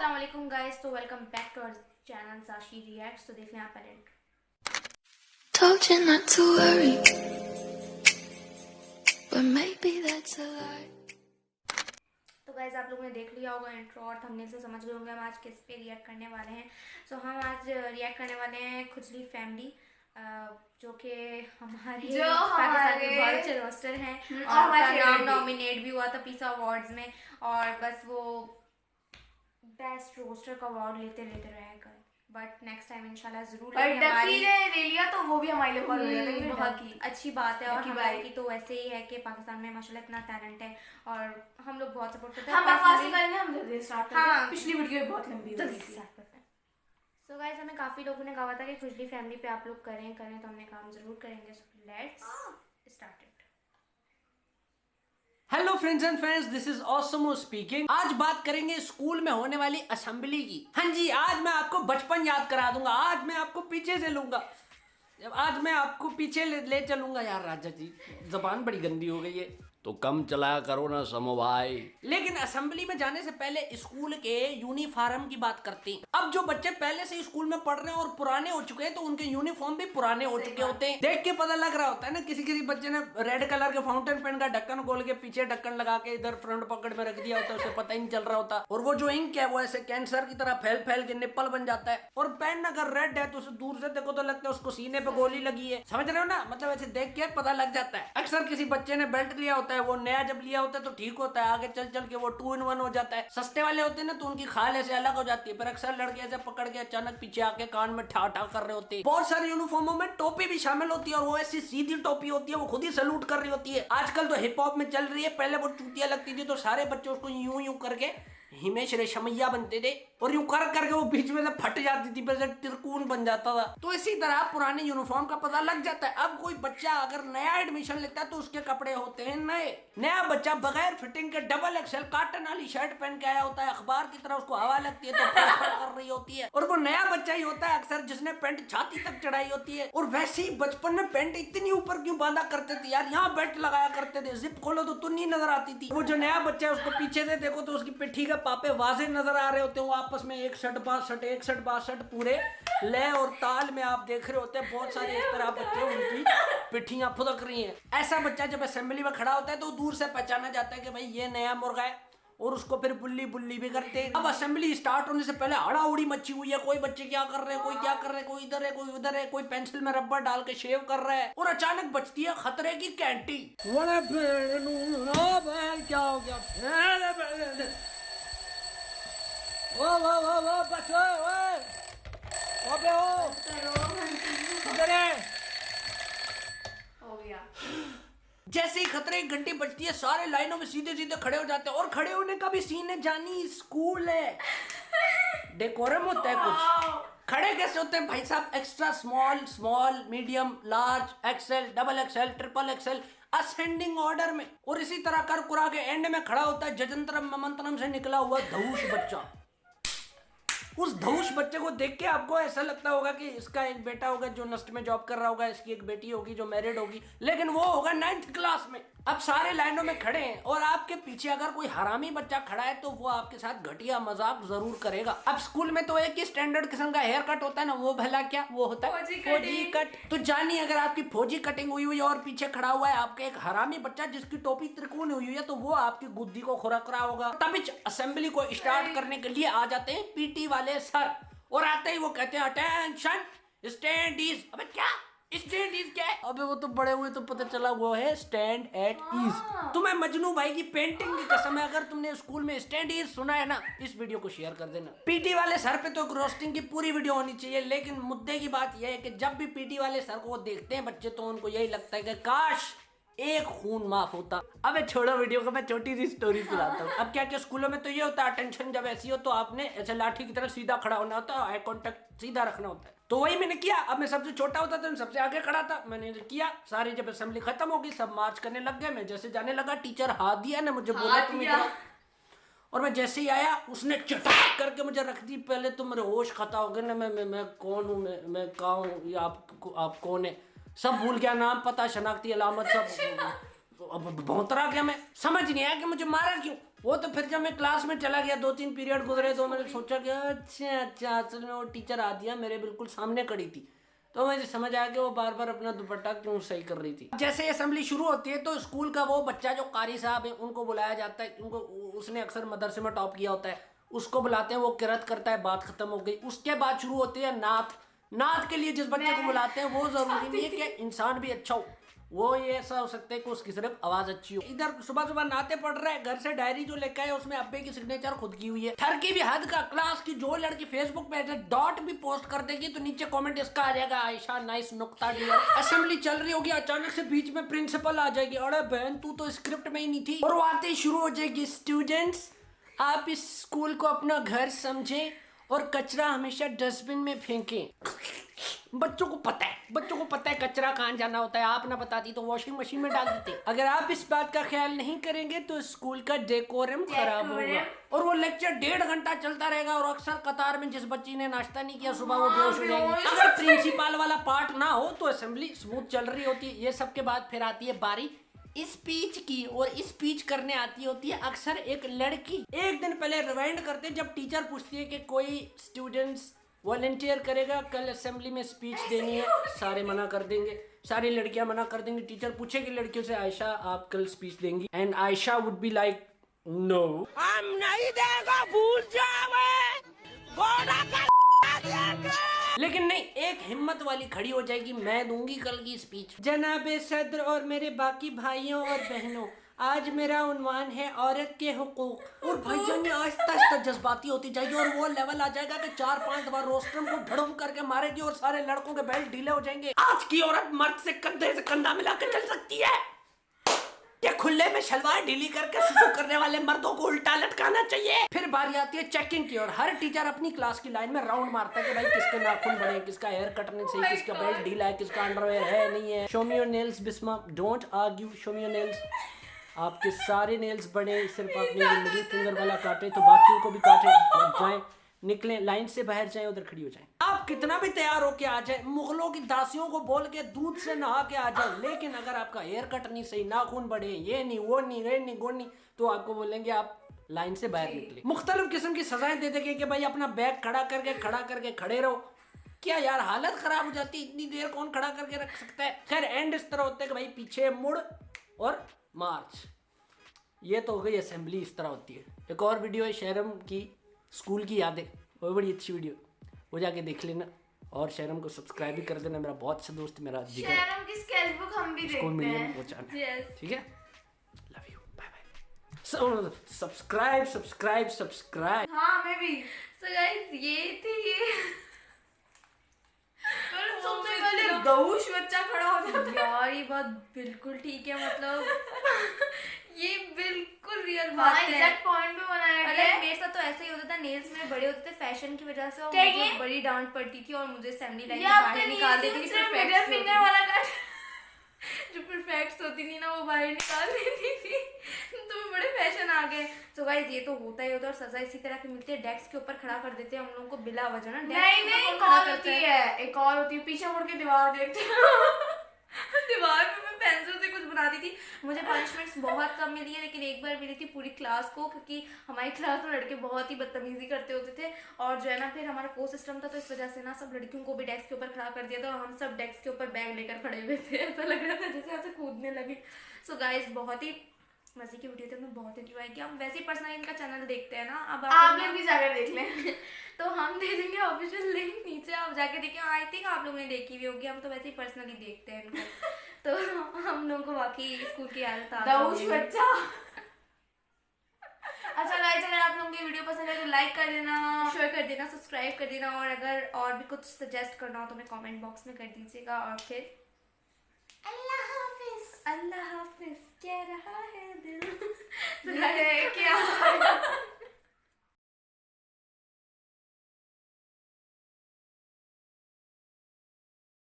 अस्सलाम वालेकुम गाइस, तो welcome back to our channel Sashi reacts. तो देख लें आप पहले। Told you not to worry, but maybe that's a lie. तो गाइस आप लोगों ने देख लिया होगा इंट्रो और थंबनेल से समझ गए होंगे हम आज किस पे रिएक्ट करने वाले हैं। सो हम आज रिएक्ट करने वाले हैं खुजली फैमिली, जो कि हमारे पाकिस्तान के बहुत अच्छे रोस्टर हैं और उनका नाम नॉमिनेट भी हुआ था पिज़्ज़ा अवार्ड्स में। और बस वो बेस्ट रोस्टर का अवार्ड लेते रहेगा, बट नेक्स्ट टाइम इंशाल्लाह जरूर डकी ने ले लिया तो वो भी हमारे लिए बहुत अच्छी बात है। और हमारी की तो वैसे ही है कि पाकिस्तान में माशाल्लाह इतना टैलेंट है और हम लोग बहुत सपोर्ट करते हैं। हम बकवास करेंगे, हम जल्दी स्टार्ट करते हैं। पिछली वीडियो बहुत लंबी हो गई थी। सो गाइस हमें काफ़ी लोगों ने कहा था कि खुजली फैमिली पे आप लोग करें तो हमने काम जरूर करेंगे। So let's start it. Hello friends and fans, this is Osmo speaking. आज बात करेंगे स्कूल में होने वाली असेंबली की। हाँ जी, आज मैं आपको बचपन याद करा दूंगा। आज मैं आपको पीछे से लूंगा, आज मैं आपको पीछे ले चलूंगा। यार राजा जी, जबान बड़ी गंदी हो गई है तो कम चलाया करो ना समो भाई। लेकिन असेंबली में जाने से पहले स्कूल के यूनिफॉर्म की बात करते हैं। अब जो बच्चे पहले से स्कूल में पढ़ रहे हैं और पुराने हो चुके हैं तो उनके यूनिफॉर्म भी पुराने हो चुके होते हैं। देख के पता लग रहा होता है ना, किसी बच्चे ने रेड कलर के फाउंटेन पेन का ढक्कन खोल के पीछे ढक्कन लगा के इधर फ्रंट पॉकेट में रख दिया होता है, उसे पता ही नहीं चल रहा होता। और वो जो इंक है वो ऐसे कैंसर की तरह फैल के निप्पल बन जाता है। और पेन अगर रेड है तो उसे दूर से देखो तो लगता है उसको सीने पे गोली लगी है। समझ रहे हो ना, मतलब ऐसे देख के पता लग जाता है। अक्सर किसी बच्चे ने बेल्ट लिया होता है, वो नया जब लिया होता है तो ठीक होता है, आगे चल के वो 2 in 1 हो जाता है। सस्ते वाले होते हैं ना तो उनकी खाल ऐसे अलग हो जाती है, पर अक्सर लड़के ऐसे पकड़ के अचानक पीछे आके कान में ठा कर रहे होते हैं। बहुत सारे यूनिफॉर्मों में टोपी भी शामिल होती है और वो ऐसी सीधी टोपी होती है, वो खुद ही सैल्यूट कर रही होती है। आजकल तो हिप हॉप में चल रही है, पहले वो चूतिया लगती थी तो सारे बच्चे उसको यूं करके हिमेश रेशमैया बनते थे और यूं करके वो बीच में से फट जाती थी, पर त्रिकोण बन जाता था। तो इसी तरह पुराने यूनिफॉर्म का पता लग जाता है। अब कोई बच्चा अगर नया एडमिशन लेता है तो उसके कपड़े होते हैं नए। नया बच्चा बगैर फिटिंग के डबल एक्सेल कॉटन वाली शर्ट पहन के आया होता है, अखबार की तरह उसको हवा लगती है तो कर रही होती है। और वो नया बच्चा ही होता है अक्सर जिसने पैंट छाती तक चढ़ाई होती है। और वैसे ही बचपन में पैंट इतनी ऊपर क्यों बांधा करते थे यार, यहाँ बेल्ट लगाया करते थे, जिप खोलो तो तुन्नी नजर आती थी। वो जो नया बच्चा है उसको पीछे से देखो तो उसकी पिट्ठी के पापे वाजे नजर आ रहे होते हैं। वो आपस में 61 पूरे लय और ताल में आप देख रहे होते हैं। बहुत सारे इस तरह बच्चे उनकी पिट्ठियां फुदक रही हैं। ऐसा बच्चा जब असेंबली में खड़ा होता है तो दूर से पहचाना जाता है कि भाई ये नया मुर्गा है, और उसको फिर बुल्ली भी करते हैं। अब असेंबली स्टार्ट होने से पहले हड़ाउड़ी मची हुई है। कोई बच्चे क्या कर रहे हैं, कोई क्या कर रहे हैं, कोई इधर है कोई उधर है, कोई पेंसिल में रबर डाल के शेव कर रहा है। और अचानक बचती है खतरे की कैंटी। क्या हो गया? वो बच्चों हो गया। जैसे ही खतरे की घंटी बजती है सारे लाइनों में सीधे खड़े हो जाते हैं। और खड़े होने का भी सीन है जानी, स्कूल है, डेकोरम होता है कुछ। खड़े कैसे होते हैं भाई साहब? Extra small, medium, large, XL, double XL, triple XL, ascending order में। और इसी तरह कर कुरा के एंड में खड़ा होता है जजंतरम ममंतरम से निकला हुआ धौष बच्चा। उस धौष बच्चे को देख के आपको ऐसा लगता होगा कि इसका एक बेटा होगा जो नस्ट में जॉब कर रहा होगा, इसकी एक बेटी होगी जो मैरिड होगी, लेकिन वो होगा 9th क्लास में। अब सारे लाइनों में खड़े हैं और आपके पीछे अगर कोई हरामी बच्चा खड़ा है तो वो आपके साथ घटिया मजाक जरूर करेगा। अब स्कूल में तो एक ही स्टैंडर्ड किस्म का हेयर कट होता है ना, वो भला क्या वो होता है फौजी कट। तो जानिए अगर आपकी फौजी कटिंग हुई और पीछे खड़ा हुआ है आपका एक हरामी बच्चा जिसकी टोपी त्रिकोण हुई है, तो वो आपकी गुद्दी को खुरक रहा होगा। तभी असेंबली को स्टार्ट करने के लिए आ जाते हैं पीटी वाले सर, और आते ही वो कहते हैं अटेंशन स्टैंड इज। अबे क्या स्टैंड इज क्या है? अबे वो तो बड़े हुए तो पता चला वो है स्टैंड एट इज। तुम्हें मजनू भाई की पेंटिंग की कसम है, अगर तुमने स्कूल में स्टैंड इज सुना है ना, इस वीडियो को शेयर कर देना। पीटी वाले सर पे तो एक रोस्टिंग की पूरी वीडियो होनी चाहिए। लेकिन मुद्दे की बात यह है कि जब भी पीटी वाले सर को देखते हैं बच्चे तो उनको यही लगता है कि काश एक खून माफ होता। अबे छोड़ो वीडियो को, मैं छोटी सी स्टोरी सुनाता हूँ। अब क्या स्कूलों में तो ये होता है अटेंशन जब ऐसी हो तो आपने ऐसे लाठी की तरह सीधा खड़ा होना होता है, आई कांटेक्ट सीधा रखना होता है। तो वही मैंने किया। अब मैं सबसे छोटा होता था, सबसे आगे खड़ा था, मैंने किया। सारी जब असेंबली खत्म होगी सब मार्च करने लग गए। मैं जैसे जाने लगा टीचर हाथ दिया ना, मुझे बोला तुम इधर, और मैं जैसे ही आया उसने चटाक करके मुझे रख दी। पहले तो मेरे होश खता हो गए ना, मैं कौन हूँ, मैं कहाँ हूँ, आप कौन है, सब भूल गया, नाम पता शनाख्ती अलामत सब। अब भौंतरा गया, मैं समझ नहीं आया कि मुझे मारा क्यों। वो तो फिर जब मैं क्लास में चला गया 2-3 पीरियड गुजरे तो मैंने सोचा कि अच्छा असल में वो टीचर आ दिया मेरे बिल्कुल सामने खड़ी थी, तो मुझे समझ आया कि वो बार बार अपना दुपट्टा क्यों सही कर रही थी। जैसे असेंबली शुरू होती है तो स्कूल का वो बच्चा जो कारी साहब है उनको बुलाया जाता है, उनको उसने अक्सर मदरसे में टॉप किया होता है, उसको बुलाते हैं, वो किरत करता है, बात खत्म हो गई। उसके बाद शुरू होती है नात के लिए जिस बच्चे को बुलाते हैं वो जरूरी नहीं है कि इंसान भी अच्छा हो, वो ये ऐसा हो सकता है कि उसकी सिर्फ आवाज अच्छी हो। इधर सुबह सुबह नाते पढ़ रहा है, घर से डायरी जो लेकर आए उसमें अब्बे की सिग्नेचर खुद की हुई है। ठर की भी हद का क्लास की जो लड़की फेसबुक पे डॉट भी पोस्ट कर देगी तो नीचे कमेंट इसका आ जाएगा आयशा नाइस नुक्ता डियर। असेंबली चल रही होगी, अचानक से बीच में प्रिंसिपल आ जाएगी, अरे बहन तू तो स्क्रिप्ट में ही नहीं थी, और वो आते ही शुरू हो जाएगी, स्टूडेंट्स आप इस स्कूल को अपना घर समझें और कचरा हमेशा डस्टबिन में फेंकें। बच्चों को पता है कचरा कहाँ जाना होता है, आप ना बताती तो वॉशिंग मशीन में डाल देते। अगर आप इस बात का ख्याल नहीं करेंगे तो स्कूल का डेकोरम खराब होगा। और वो लेक्चर 1.5 घंटा चलता रहेगा और अक्सर कतार में जिस बच्ची ने नाश्ता नहीं किया सुबह वो बेहोश हो जाएगी। अगर प्रिंसिपल वाला पार्ट ना हो तो असेंबली स्मूथ चल रही होती है। ये सब के बाद फिर आती है बारी स्पीच की, और स्पीच करने आती होती है अक्सर एक लड़की। एक दिन पहले रिवाइंड करते जब टीचर पूछती है कि कोई स्टूडेंट्स वॉलंटियर करेगा कल असेंबली में स्पीच देनी है, सारे मना कर देंगे, सारी लड़कियां मना कर देंगी। टीचर पूछेगी लड़कियों से आयशा आप कल स्पीच देंगी, and Ayesha would be like no हम नहीं देगा, भूल जाओ। लेकिन नहीं, एक हिम्मत वाली खड़ी हो जाएगी, मैं दूंगी कल की स्पीच। जनाबे सदर और मेरे बाकी भाइयों और बहनों, आज मेरा उन्वान है औरत के हुकूक। और भाईजान ने आहिस्ता आहिस्ता जज्बाती होती जाएगी और वो लेवल आ जाएगा कि 4-5 दफा रोस्ट्रम को धड़म करके मारेगी और सारे लड़कों के बेल्ट ढीले हो जाएंगे। आज की औरत मर्द से कंधे से कंधा मिला के चल सकती है, या खुले में शलवार ढीली करके सुसु करने वाले मर्दों को उल्टा लटकाना चाहिए। फिर बारी आती है चेकिंग की और हर टीचर अपनी क्लास की लाइन में राउंड मारता है कि भाई किसके नाखून बड़े, किसका हेयर कट नहीं सही, किसका बेल्ट ढीला है, किसका अंडरवेयर है नहीं है। Show me your nails Bisma, don't argue, show me your nails. आपके सारे नेल्स बड़े, सिर्फ आपने मिडिल फिंगर वाला काटे तो बाकियों को भी काटे, जाएं निकलें, लाइन से बाहर जाएं, उधर खड़ी हो जाएं। आप कितना भी तैयार होके आ जाए, मुगलों की दासियों को बोल के दूध से नहा के आ जाए, लेकिन अगर आपका हेयर कट नहीं सही, नाखून बड़े, ये नहीं वो नहीं रे नहीं गो नहीं, तो आपको बोलेंगे आप लाइन से बाहर निकले। मुख्तलिफ किस्म की सजाएं दे देंगे कि भाई अपना बैग खड़ा करके खड़े रहो। क्या यार हालत खराब हो जाती, इतनी देर कौन खड़ा करके रख सकता है। खैर एंड इस तरह होता है कि भाई पीछे मुड़ और मार्च। ये तो हो गई असेंबली, इस तरह होती है। एक और वीडियो है शहरम की स्कूल की यादें, वो बड़ी अच्छी वीडियो, वो जाके देख लेना और शहरम को सब्सक्राइब भी कर देना। मेरा बहुत अच्छा दोस्त मेरा शहरम की स्केचबुक हम भी देखते हैं, पहुंचाना, ठीक है। Love you, bye bye. Subscribe. हाँ मैं भी। सो गाइस ये थी सबसे पहले गौश बच्चा खड़ा हो जाता है। यार ये बात बिल्कुल ठीक है, मतलब ये बिल्कुल रियल बात है। एग्जैक्ट पॉइंट भी बनाया गया है। मेरे साथ तो ऐसा ही होता था, नेल्स मेरे बड़े होते थे फैशन की वजह से, और क्या मुझे ये? बड़ी डांट पड़ती थी और मुझे असेंबली लाइन ये से आपका बाहर नहीं निकाल है, देती थी। सिर्फ perfect मिडिल होती फिंगर थी। वाला काट। जो परफेक्ट होती थी ना वो बाहर निकाल देती थी। तो बड़े फैशन आ गए। तो गाइस ये तो होता ही होता है, और सजा इसी तरह की मिलती है, डेस्क के ऊपर खड़ा कर देते हैं हम लोगों को बिला वजह ना। नहीं एक और होती है, एक और होती है, पीछे मुड़ के दीवार देखते हैं। दीवार पे मैं पेंसिल से कुछ बनाती थी। मुझे पनिशमेंट्स बहुत कम मिली है, लेकिन एक बार मिली थी पूरी क्लास को, क्योंकि हमारी क्लास में लड़के बहुत ही बदतमीजी करते होते थे। और जो है ना, फिर हमारा को सिस्टम था तो इस वजह से ना सब लड़कियों को भी डेस्क के ऊपर खड़ा कर दिया था और हम सब डेस्क के ऊपर बैग लेकर खड़े हुए थे। ऐसा लग रहा था जैसे ऐसे कूदने लगे। सो गाइस बहुत ही मजे की वीडियो थी, हमने बहुत एंजॉय किया। हम वैसे ही पर्सनली इनका चैनल देखते हैं ना, अब आप लोग भी जाकर देख लें। तो हम दे देंगे ऑफिशियल लिंक नीचे, आप जाके देखिए। आई थिंक आप लोगों ने देखी हुई होगी, हम तो वैसे ही पर्सनली देखते हैं इनको। तो हम लोगों को बाकी स्कूल की आदत दौश बच्चा। अच्छा गाइस, अगर आप लोगों की वीडियो पसंद है तो लाइक कर देना, शेयर कर देना, सब्सक्राइब कर देना, और अगर और भी कुछ सजेस्ट करना हो तो हमें कमेंट बॉक्स में कर दीजिएगा। और फिर अल्लाह हाफिज। अल्लाह हाफिज कह रहा है दिल।